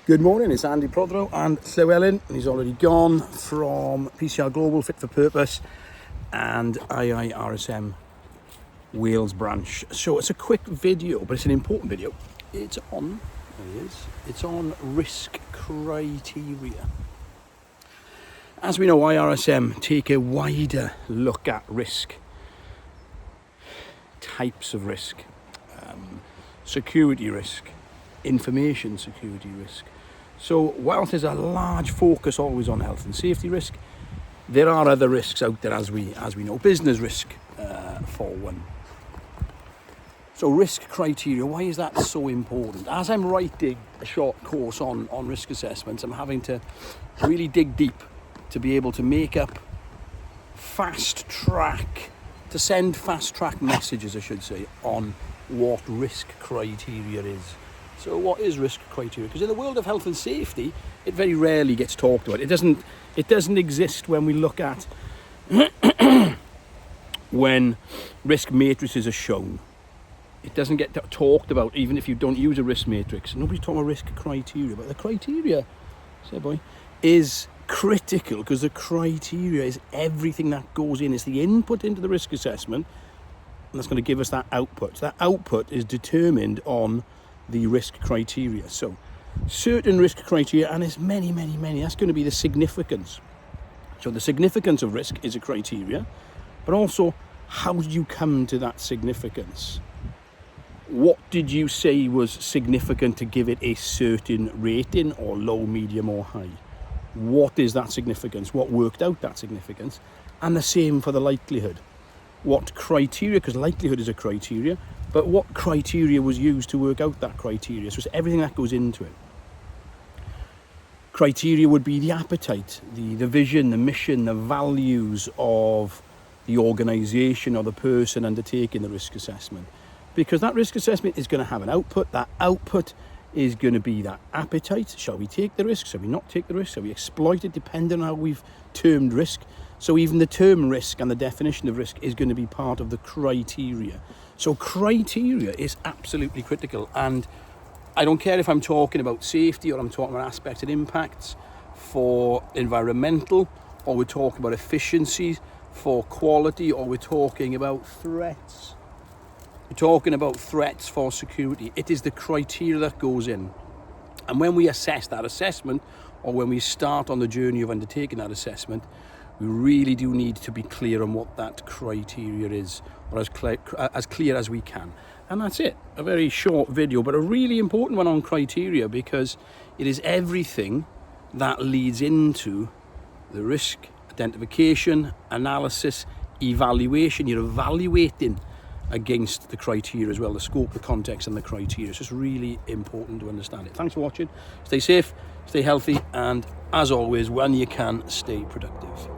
Good morning, it's Andy Prothero and Llewellyn, and he's already gone from PCR Global Fit for Purpose and IIRSM Wales branch. So it's a quick video, but it's an important video. It's on, there it is, it's on risk criteria. As we know, IRSM take a wider look at risk, types of risk, security risk, information security risk. So whilst there's a large focus always on health and safety risk, there are other risks out there as we know. Business risk for one. So risk criteria, why is that so important? As I'm writing a short course on risk assessments, I'm having to really dig deep to be able to make up to send fast track messages, I should say, on what risk criteria is. So what is risk criteria? Because in the world of health and safety, it very rarely gets talked about. It doesn't exist when we look at when risk matrices are shown. It doesn't get talked about even if you don't use a risk matrix. Nobody's talking about risk criteria, but the criteria, is critical because the criteria is everything that goes in. It's the input into the risk assessment, and that's going to give us that output. So that output is determined on the risk criteria. So certain risk criteria, and there's many, that's going to be the significance. So the significance of risk is a criteria, but also how did you come to that significance? What did you say was significant to give it a certain rating, or low, medium or high? What is that significance? What worked out that significance? And the same for the likelihood. What criteria, because likelihood is a criteria, but what criteria was used to work out that criteria? So it's everything that goes into it. Criteria would be the appetite, the vision, the mission, the values of the organisation or the person undertaking the risk assessment. Because that risk assessment is going to have an output. That output is going to be that appetite. Shall we take the risk? Shall we not take the risk? Shall we exploit it? Depending on how we've termed risk. So even the term risk and the definition of risk is going to be part of the criteria. So criteria is absolutely critical. And I don't care if I'm talking about safety or I'm talking about aspects and impacts for environmental, or we're talking about efficiency for quality, or we're talking about threats. We're talking about threats for security. It is the criteria that goes in. And when we assess that assessment, or when we start on the journey of undertaking that assessment, we really do need to be clear on what that criteria is, or as clear as we can. And that's it. A very short video, but a really important one on criteria, because it is everything that leads into the risk identification, analysis, evaluation. You're evaluating against the criteria as well, the scope, the context and the criteria. It's just really important to understand it. Thanks for watching. Stay safe, stay healthy, and as always, when you can, stay productive.